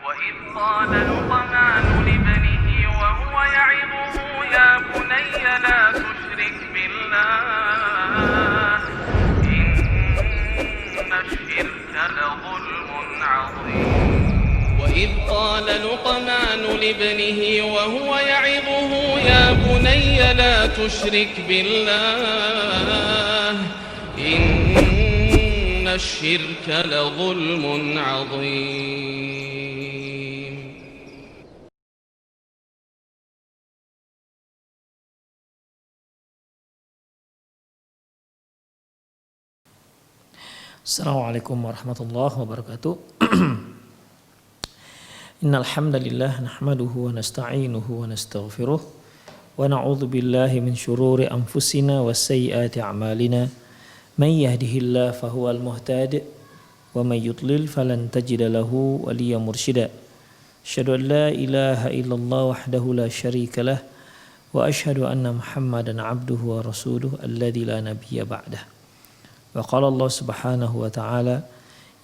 وإذ قال لقمان لابنه وهو يعظه يا بني لا تشرك بالله إن الشرك لظلم عظيم وإذ قال لقمان لابنه وهو يعظه يا بني لا تشرك بالله إن الشرك لظلم عظيم. Assalamualaikum warahmatullahi wabarakatuh. Innal hamdalillah nahmaduhu wa nasta'inuhu wa nastaghfiruh wa na'udzu billahi min shururi anfusina wa sayyiati a'malina. Man yahdihillahu fahuwal muhtadi wa man yudlil falan tajida lahu waliyyan mursyida. Asyhadu an la ilaha illallah wahdahu la syarika lah wa asyhadu anna Muhammadan 'abduhu wa rasuluhu alladzi la nabiyya ba'dah. Wa qala Allah subhanahu wa ta'ala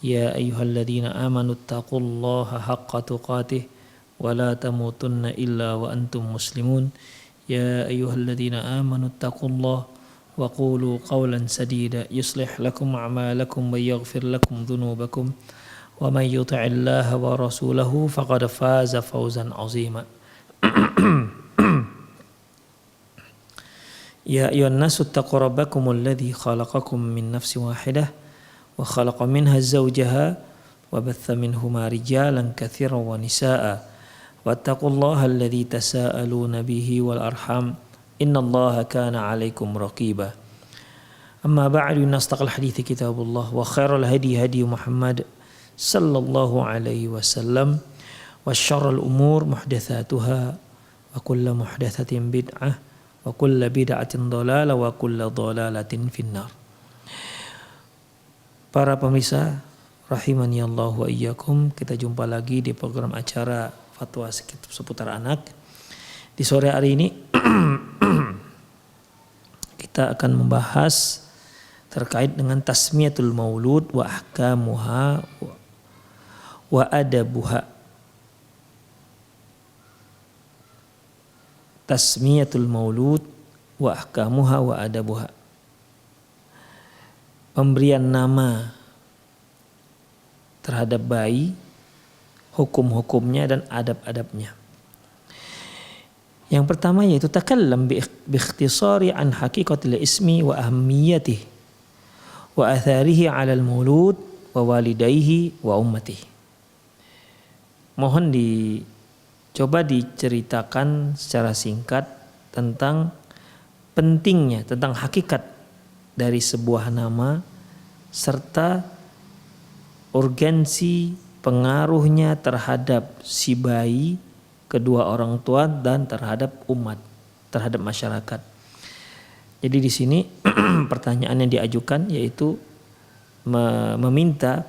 ya ayyuhalladzina amanu taqullaha haqqa tuqatih wa la tamutunna illa wa antum muslimun. Ya ayyuhalladzina amanu taqullaha wa qulu qawlan sadida yuslih lakum a'malakum wa yaghfir lakum dhunubakum wa man yuti'illaha wa rasulahu faqad faza fawzan 'azima. Ya ayyuhan nasu taqu rabbakumul ladzi khalaqakum min nafsin wahidah wa khalaqa minha zawjaha wa batha minhuma rijalan katsiran wa nisaa'a wattaqullaha alladzi tasaaluna bihi wal arham innallaha kana 'alaikum raqiba. Amma ba'du, nastaqal hadithi kitabullah wa khairal hadi hadi Muhammad sallallahu alaihi wasallam wa syarrul umur muhdatsatuha wa kullu muhdatsatin bid'ah wa kullu bid'atin dhalalah wa kullu dhalalatin finnar. Para pemirsa rahimani Allah wa iyyakum, kita jumpa lagi di program acara Fatwa seputar anak. Di sore hari ini kita akan membahas terkait dengan tasmiyatul maulud wa ahkamuha wa adabuha. Tasmiyatul maulud wa ahkamuha wa adabuha. Pemberian nama terhadap bayi, hukum-hukumnya dan adab-adabnya. Yang pertama yaitu takallam bi ikhtisari an haqiqatil ismi wa ahammiyatihi wa atharihi 'ala al-maulud wa walidayhi wa ummatihi. Mohon coba diceritakan secara singkat tentang pentingnya, tentang hakikat dari sebuah nama serta urgensi pengaruhnya terhadap si bayi, kedua orang tua dan terhadap umat, terhadap masyarakat. Jadi di sini pertanyaan yang diajukan yaitu meminta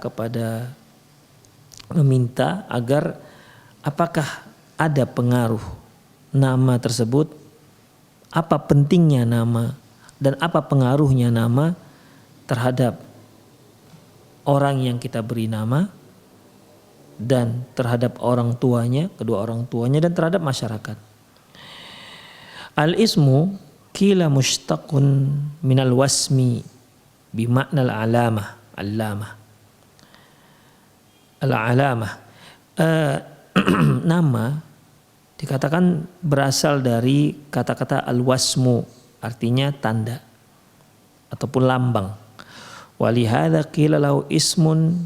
agar apakah ada pengaruh nama tersebut, apa pentingnya nama dan apa pengaruhnya nama terhadap orang yang kita beri nama dan terhadap orang tuanya, kedua orang tuanya dan terhadap masyarakat. Al-ismu qila mushtaqun minal wasmi bimakna al-alamah. Al-alamah. Nama dikatakan berasal dari kata-kata al-wasmu, artinya tanda ataupun lambang. Walihada qila lahu ismun,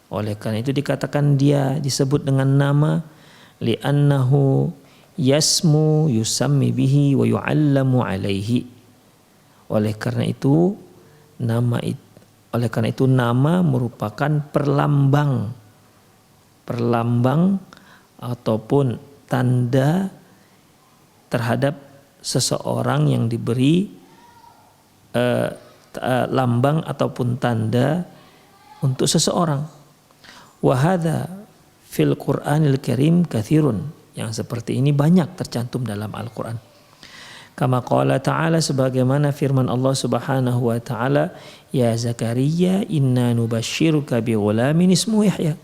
oleh karena itu dikatakan dia disebut dengan nama, li'annahu yasmu yusammi bihi wa yu'allamu alaihi. Oleh karena itu nama merupakan perlambang ataupun tanda terhadap seseorang yang diberi lambang ataupun tanda untuk seseorang. Wa hadza fil Qur'anil Karim katsirun, yang seperti ini banyak tercantum dalam Al-Qur'an. Kama qala ta'ala, sebagaimana firman Allah Subhanahu wa ta'ala, ya Zakaria inna nubasyiruka bi ghulamin ismuhu Yahya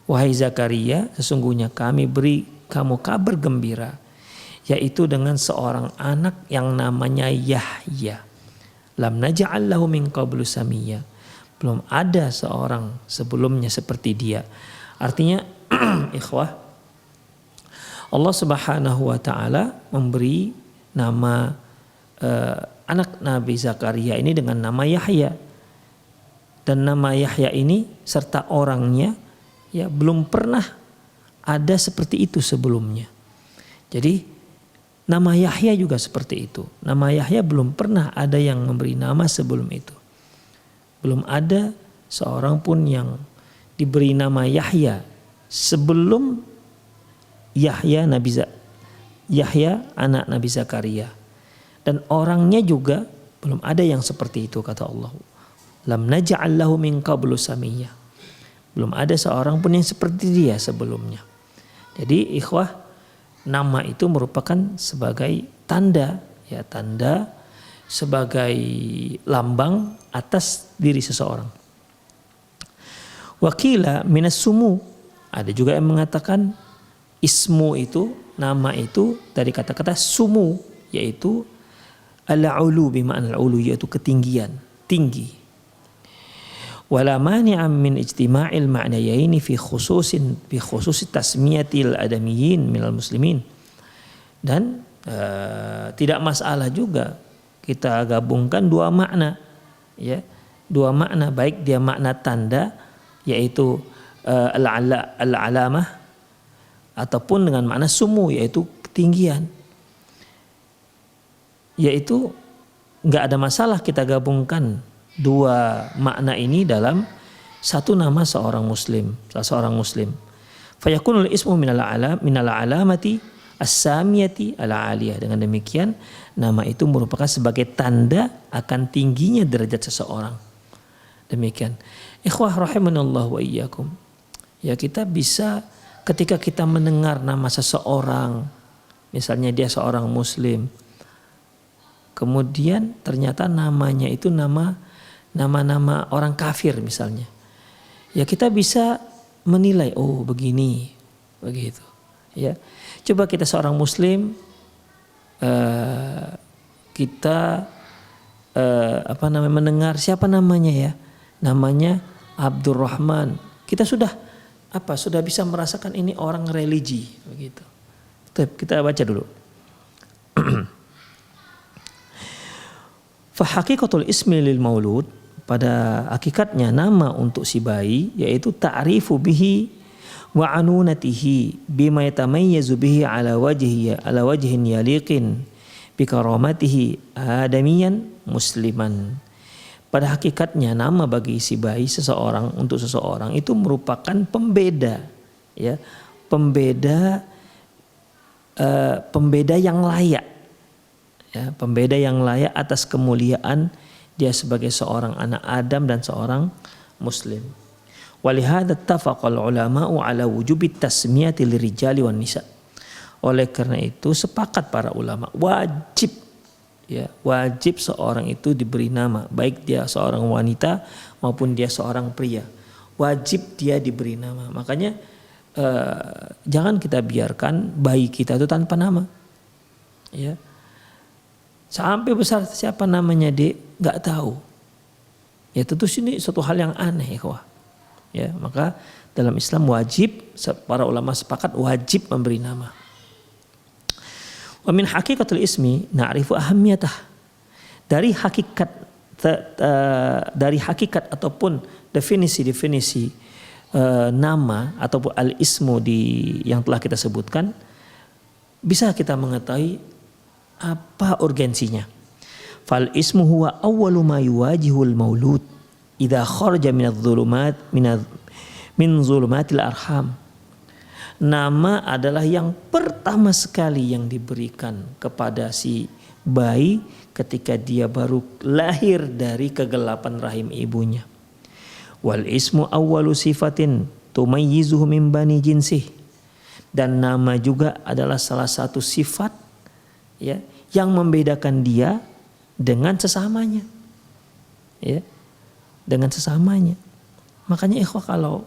Wahai Zakaria, sesungguhnya kami beri kamu kabar gembira, yaitu dengan seorang anak yang namanya Yahya. Lam naj'al lahu min qablu samiyya. Belum ada seorang sebelumnya seperti dia. Artinya ikhwah, Allah Subhanahu wa taala memberi nama anak Nabi Zakaria ini dengan nama Yahya. Dan nama Yahya ini serta orangnya ya belum pernah ada seperti itu sebelumnya. Jadi nama Yahya juga seperti itu. Nama Yahya belum pernah ada yang memberi nama sebelum itu. Belum ada seorang pun yang diberi nama Yahya sebelum Yahya anak Nabi Zakaria. Dan orangnya juga belum ada yang seperti itu, kata Allah. Lam naj'al lahu min qablu samiyya. Belum ada seorang pun yang seperti dia sebelumnya. Jadi ikhwah, nama itu merupakan sebagai tanda, ya tanda sebagai lambang atas diri seseorang. Wakila minas sumu. Ada juga yang mengatakan ismu itu, nama itu dari kata-kata sumu, yaitu al-ulu bima'na al-ulu, yaitu ketinggian, tinggi. Wala mani'a min ijtima'il ma'nayaini fi khusus tasmiyatil adamiyyin minal muslimin. Dan tidak masalah juga kita gabungkan dua makna, ya, dua makna, baik dia makna tanda yaitu al-alamah ataupun dengan makna sumu yaitu ketinggian. Yaitu enggak ada masalah kita gabungkan dua makna ini dalam satu nama seorang muslim. Fayakunul ismu minal alamati as-samiyati al-aliyah. Dengan demikian nama itu merupakan sebagai tanda akan tingginya derajat seseorang. Demikian. Ikhwah rahimanallahu wa iyyakum. Ya, kita bisa ketika kita mendengar nama seseorang, misalnya dia seorang muslim, kemudian ternyata namanya itu nama orang kafir misalnya. Ya kita bisa menilai, oh begini, begitu. Ya, coba kita seorang muslim, kita mendengar siapa namanya ya, namanya Abdurrahman. Kita sudah bisa merasakan ini orang religi, begitu. Kita baca dulu. Fa haqiqatul ismi lil maulud, pada hakikatnya nama untuk si bayi yaitu ta'rifu bihi wa anunatihi bima yatamayyazu bihi ala wajhin yaliqin bi karamatihi adamiyan musliman. Pada hakikatnya nama bagi si bayi untuk seseorang itu merupakan pembeda, ya, pembeda yang layak, ya, pembeda yang layak atas kemuliaan dia sebagai seorang anak Adam dan seorang muslim. Walihada tafaqal ulama'u ala wujubit tasmiyati lirijali wan nisa. Oleh karena itu sepakat para ulama wajib seorang itu diberi nama, baik dia seorang wanita maupun dia seorang pria. Wajib dia diberi nama. Makanya jangan kita biarkan bayi kita itu tanpa nama. Ya. Sampai besar siapa namanya nggak tahu. Ya tentu sini suatu hal yang aneh, ikhwah. Ya, maka dalam Islam wajib, para ulama sepakat wajib memberi nama. Wa min haqiqatul ismi na'rifu ahamiyatah. Dari hakikat ataupun definisi nama ataupun al-ismu yang telah kita sebutkan, bisa kita mengetahui apa urgensinya. Fal ismu huwa awwalu ma yuwajihul maulud idza kharaja min zulumatil arham. Nama adalah yang pertama sekali yang diberikan kepada si bayi ketika dia baru lahir dari kegelapan rahim ibunya. Wal ismu awwalu sifatin tumayyizuhu min bani jinsih. Dan nama juga adalah salah satu sifat, ya, yang membedakan dia dengan sesamanya, ya, dengan sesamanya. Makanya ikhwah kalau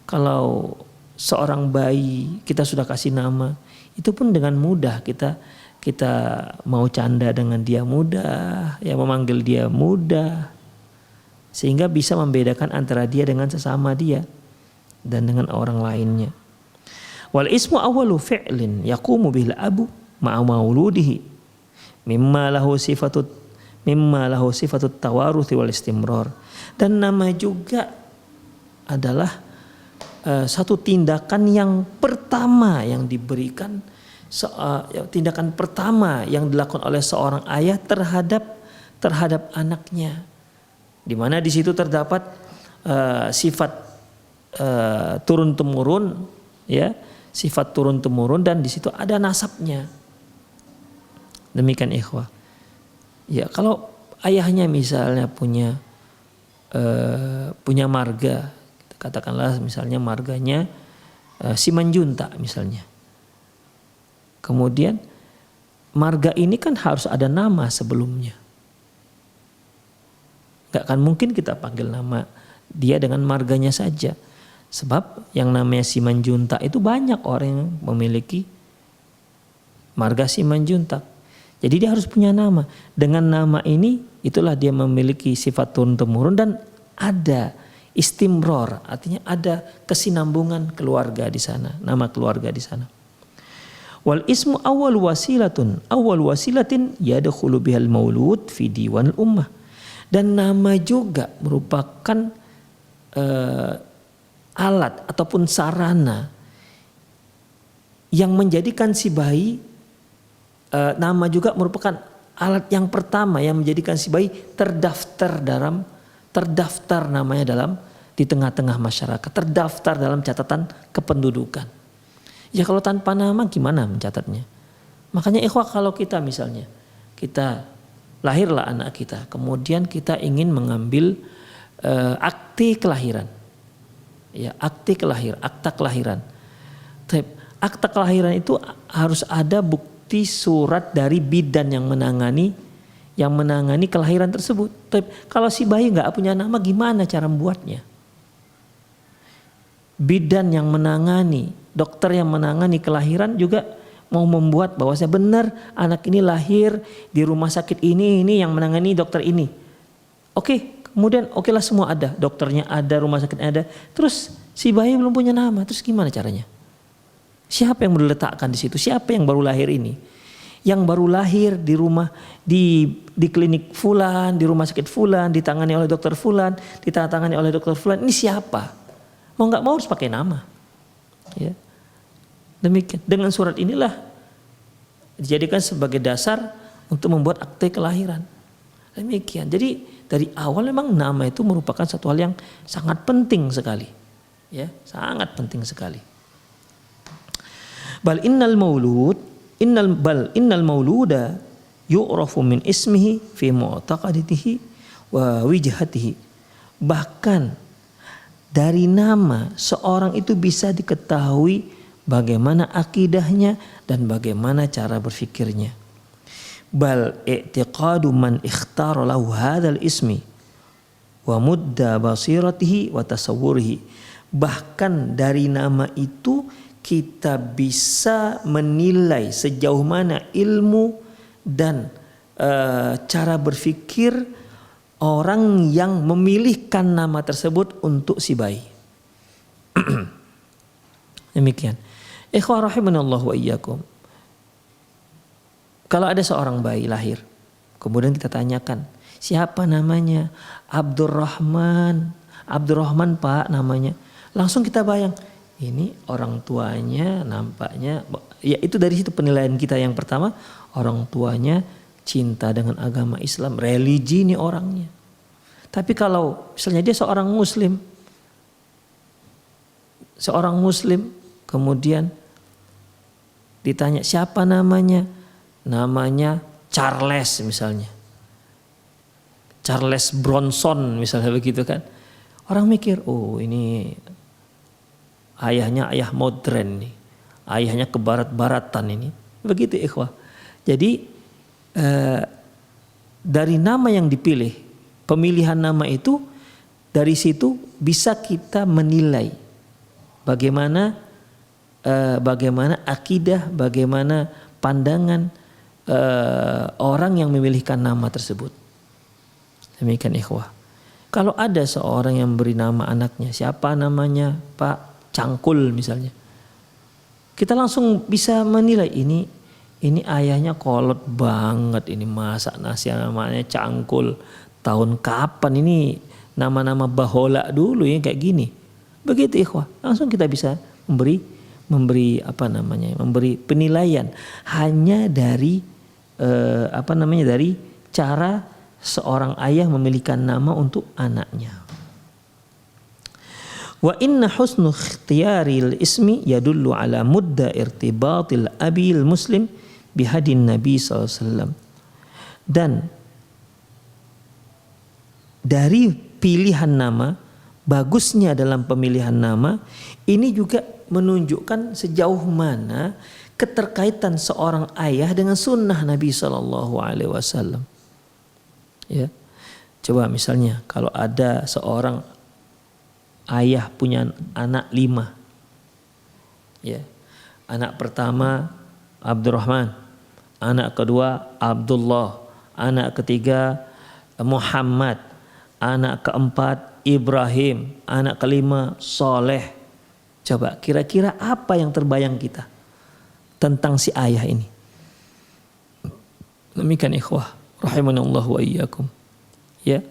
Kalau seorang bayi kita sudah kasih nama, itu pun dengan mudah kita mau canda dengan dia mudah, ya memanggil dia mudah, sehingga bisa membedakan antara dia dengan sesama dia dan dengan orang lainnya. Wal ismu awwalu fi'lin yaqumu bil abu ma'a mauludihi mimma lahu sifatut tawaruthi wal istimrar. Dan nama juga adalah satu tindakan yang pertama yang diberikan, tindakan pertama yang dilakukan oleh seorang ayah terhadap anaknya, di mana di situ terdapat sifat turun temurun, ya, sifat turun temurun, dan di situ ada nasabnya. Demikian ikhwah. Ya, kalau ayahnya misalnya punya marga, katakanlah misalnya marganya Simanjuntak misalnya. Kemudian marga ini kan harus ada nama sebelumnya. Gak akan mungkin kita panggil nama dia dengan marganya saja. Sebab yang namanya Simanjuntak itu banyak orang yang memiliki marga Simanjuntak. Jadi dia harus punya nama. Dengan nama ini itulah dia memiliki sifat turun temurun dan ada istimror, artinya ada kesinambungan keluarga di sana, nama keluarga di sana. Wal ismu awwal wasilatin yadkhulu bihal maulud fi diwanil ummah. Dan nama juga merupakan alat ataupun sarana yang menjadikan si bayi, nama juga merupakan alat yang pertama yang menjadikan si bayi terdaftar namanya di tengah-tengah masyarakat, terdaftar dalam catatan kependudukan. Ya kalau tanpa nama gimana mencatatnya? Makanya ikhwah, kalau kita misalnya kita lahirlah anak kita, kemudian kita ingin mengambil akte kelahiran. Ya, akta kelahiran. Akta kelahiran itu harus ada bukti surat dari bidan yang menangani kelahiran tersebut. Tapi kalau si bayi nggak punya nama, gimana cara membuatnya? Bidan yang menangani, dokter yang menangani kelahiran juga mau membuat bahwasanya benar anak ini lahir di rumah sakit ini yang menangani dokter ini. Oke. Kemudian okelah semua ada, dokternya ada, rumah sakitnya ada. Terus si bayi belum punya nama, terus gimana caranya? Siapa yang diletakkan di situ? Siapa yang baru lahir ini? Yang baru lahir di rumah, di klinik fulan, di rumah sakit fulan, ditangani oleh dokter fulan, ditangani oleh dokter fulan. Ini siapa? Mau nggak mau harus pakai nama. Ya. Demikian. Dengan surat inilah dijadikan sebagai dasar untuk membuat akte kelahiran. Demikian. Jadi dari awal memang nama itu merupakan satu hal yang sangat penting sekali. Ya, sangat penting sekali. Innal mauluda yu'rafu min ismihi fi mu'taqadatihi wa wijhatihi. Bahkan dari nama seorang itu bisa diketahui bagaimana akidahnya dan bagaimana cara berfikirnya. Bal i'tiqadu man ikhtara lahu hadzal ismi wa mudda basiratihi wa tasawwurihi. Bahkan dari nama itu kita bisa menilai sejauh mana ilmu dan cara berfikir orang yang memilihkan nama tersebut untuk si bayi. Demikian. Ikhwah rahimanallahu wa iyyakum. Kalau ada seorang bayi lahir, kemudian kita tanyakan, siapa namanya? Abdurrahman Pak namanya. Langsung kita bayang, ini orang tuanya nampaknya, ya itu dari situ penilaian kita yang pertama, orang tuanya cinta dengan agama Islam, religi ini orangnya. Tapi kalau misalnya dia seorang muslim, kemudian ditanya siapa namanya? Namanya Charles misalnya. Charles Bronson misalnya begitu kan. Orang mikir, oh ini ayahnya ayah modern nih. Ayahnya kebarat-baratan ini. Begitu ikhwah. Jadi dari nama yang dipilih, pemilihan nama itu dari situ bisa kita menilai bagaimana akidah, bagaimana pandangan orang yang memilihkan nama tersebut. Demikian ikhwah. Kalau ada seorang yang beri nama anaknya, siapa namanya? Pak Cangkul misalnya. Kita langsung bisa menilai ini ayahnya kolot banget, ini masak nasi namanya Cangkul. Tahun kapan ini nama-nama bahola dulu ya kayak gini. Begitu ikhwah. Langsung kita bisa memberi penilaian hanya dari dari cara seorang ayah memilihkan nama untuk anaknya. Wa inna husnu ikhtiyaril ismi yadullu ala mudda irtibatil abil muslim bihadin Nabi SAW. Dan dari pilihan nama, bagusnya dalam pemilihan nama ini juga menunjukkan sejauh mana keterkaitan seorang ayah dengan sunnah Nabi SAW. Ya, coba misalnya kalau ada seorang ayah punya anak 5, ya, anak pertama Abdurrahman, anak kedua Abdullah, anak ketiga Muhammad, anak keempat Ibrahim, anak kelima Soleh. Coba kira-kira apa yang terbayang kita tentang si ayah ini? Demikian ikhwah rahimanallahu wa iyyakum. Ya,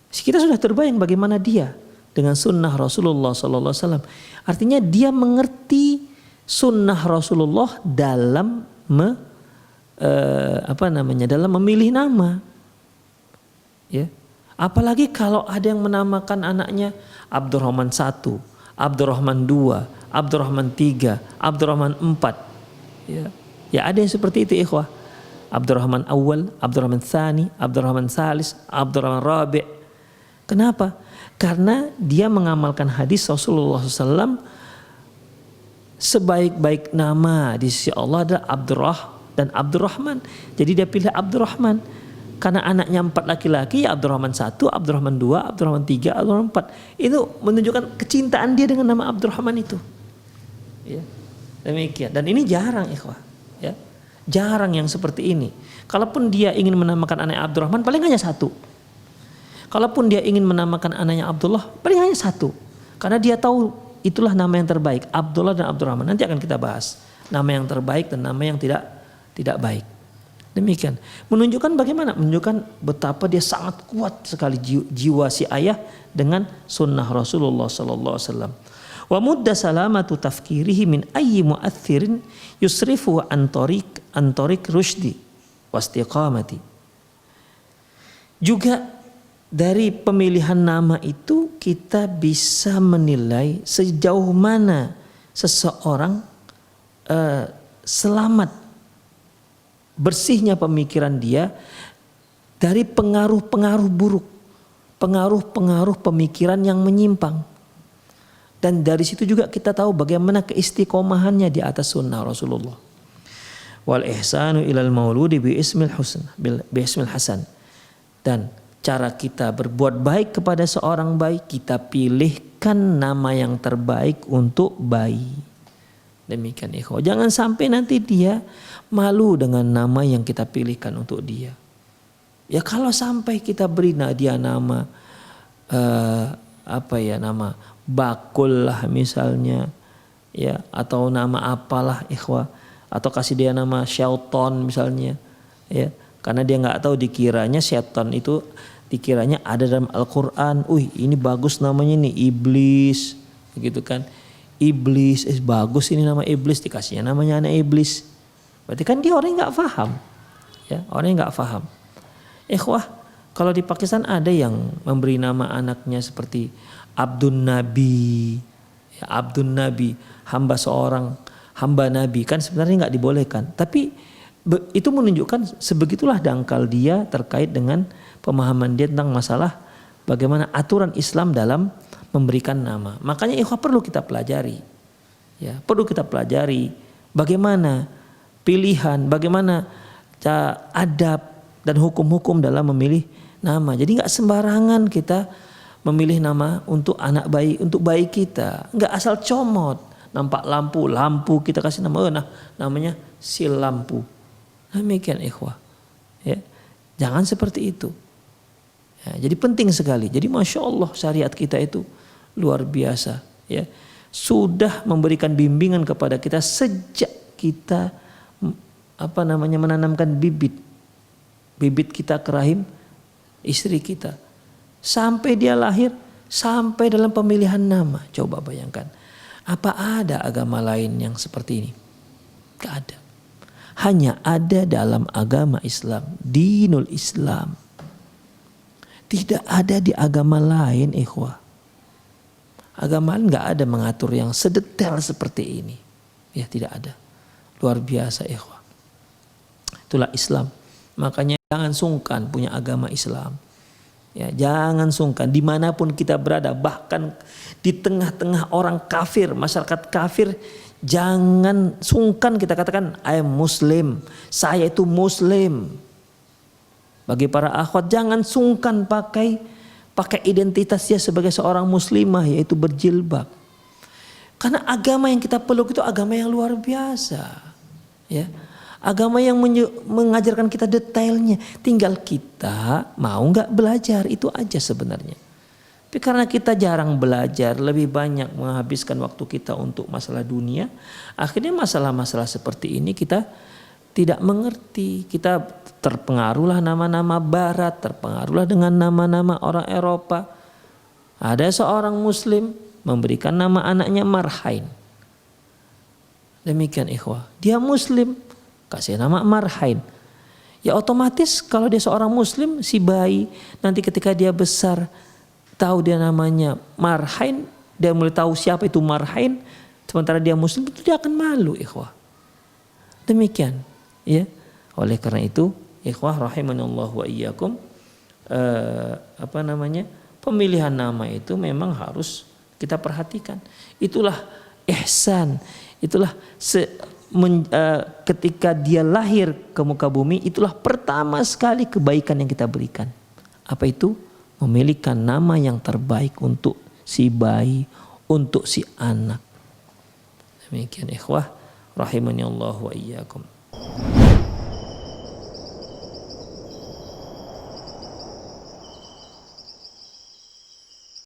kita sudah terbayang bagaimana dia dengan sunnah Rasulullah sallallahu alaihi wasallam. Artinya dia mengerti sunnah Rasulullah dalam dalam memilih nama. Ya. Apalagi kalau ada yang menamakan anaknya Abdurrahman 1, Abdurrahman 2, Abdurrahman 3, Abdurrahman 4. Ya ada yang seperti itu ikhwah. Abdurrahman awal, Abdurrahman tsani, Abdurrahman salis, Abdurrahman rabi'. Kenapa? Karena dia mengamalkan hadis Rasulullah SAW, sebaik-baik nama di sisi Allah adalah Abdurrah dan Abdurrahman. Jadi dia pilih Abdurrahman. Karena anaknya 4 laki-laki, ya Abdurrahman 1, Abdurrahman 2, Abdurrahman 3, Abdurrahman 4. Itu menunjukkan kecintaan dia dengan nama Abdurrahman itu. Ya. Demikian. Dan ini jarang ikhwah. Ya. Jarang yang seperti ini. Kalaupun dia ingin menamakan anaknya Abdurrahman, paling hanya 1. Kalaupun dia ingin menamakan anaknya Abdullah, paling hanya 1. Karena dia tahu itulah nama yang terbaik, Abdullah dan Abdurrahman. Nanti akan kita bahas nama yang terbaik dan nama yang tidak baik. Demikian. Menunjukkan bagaimana? Menunjukkan betapa dia sangat kuat sekali jiwa si ayah dengan sunnah Rasulullah sallallahu alaihi wasallam. Wa mudda salamatu tafkirihi min ayyi mu'athirin yusrifu an tariq rusydi wastiqamati. Juga dari pemilihan nama itu kita bisa menilai sejauh mana seseorang selamat, bersihnya pemikiran dia dari pengaruh-pengaruh buruk, pengaruh-pengaruh pemikiran yang menyimpang. Dan dari situ juga kita tahu bagaimana keistiqomahannya di atas sunnah Rasulullah. Wal ihsanu ilal mauludi bi ismil hasan. Dan cara kita berbuat baik kepada seorang bayi, kita pilihkan nama yang terbaik untuk bayi. Demikian ikhwah. Jangan sampai nanti dia malu dengan nama yang kita pilihkan untuk dia. Ya kalau sampai kita beri dia nama nama Bakul lah misalnya, ya, atau nama apalah ikhwah, atau kasih dia nama syaitan misalnya, ya, karena dia nggak tahu dikiranya syaitan itu dikiranya ada dalam Al-Quran. Ini bagus namanya nih iblis, begitu kan? Iblis, bagus ini nama iblis, dikasihnya namanya anak iblis. Berarti kan dia orang yang nggak paham, ya, orang yang nggak paham. Ikhwah, kalau di Pakistan ada yang memberi nama anaknya seperti Abdun Nabi, ya, Abdun Nabi, hamba Nabi, kan sebenarnya nggak dibolehkan. Tapi itu menunjukkan sebegitulah dangkal dia terkait dengan pemahaman dia tentang masalah bagaimana aturan Islam dalam memberikan nama. Makanya ikhwah perlu kita pelajari, ya, perlu kita pelajari bagaimana pilihan, bagaimana adab dan hukum-hukum dalam memilih nama. Jadi nggak sembarangan kita memilih nama untuk anak bayi, untuk bayi kita. Enggak asal comot. Nampak lampu kita kasih nama, namanya sil lampu. Demikian ikhwah. Ya. Jangan seperti itu. Ya, jadi penting sekali. Jadi Masya Allah syariat kita itu luar biasa. Ya. Sudah memberikan bimbingan kepada kita sejak kita menanamkan bibit kita ke rahim istri kita. Sampai dia lahir, sampai dalam pemilihan nama. Coba bayangkan. Apa ada agama lain yang seperti ini? Gak ada. Hanya ada dalam agama Islam, dinul Islam. Tidak ada di agama lain, ikhwah. Agama lain gak ada mengatur yang sedetail seperti ini. Ya, tidak ada. Luar biasa, ikhwah. Itulah Islam. Makanya jangan sungkan punya agama Islam. Ya, jangan sungkan dimanapun kita berada, bahkan di tengah-tengah orang kafir, masyarakat kafir, jangan sungkan kita katakan I am Muslim, saya itu Muslim. Bagi para akhwat, jangan sungkan pakai identitasnya sebagai seorang muslimah, yaitu berjilbab. Karena agama yang kita peluk itu agama yang luar biasa, ya. Agama yang mengajarkan kita detailnya. Tinggal kita mau nggak belajar, itu aja sebenarnya. Tapi karena kita jarang belajar, lebih banyak menghabiskan waktu kita untuk masalah dunia, akhirnya masalah-masalah seperti ini kita tidak mengerti. Kita terpengaruhlah nama-nama barat, terpengaruhlah dengan nama-nama orang Eropa. Ada seorang muslim memberikan nama anaknya Marhain. Demikian ikhwah, dia muslim, kasih nama Marhain. Ya otomatis kalau dia seorang muslim, si bayi nanti ketika dia besar tahu dia namanya Marhain, dia mulai tahu siapa itu Marhain, sementara dia muslim, itu dia akan malu, ikhwah. Demikian, ya. Oleh karena itu, ikhwah rahimanallah wa iyyakum, pemilihan nama itu memang harus kita perhatikan. Itulah ihsan, itulah ketika dia lahir ke muka bumi, itulah pertama sekali kebaikan yang kita berikan. Apa itu? Memilihkan nama yang terbaik untuk si bayi, untuk si anak. Demikian ikhwah rahimani Allah wa iyyakum.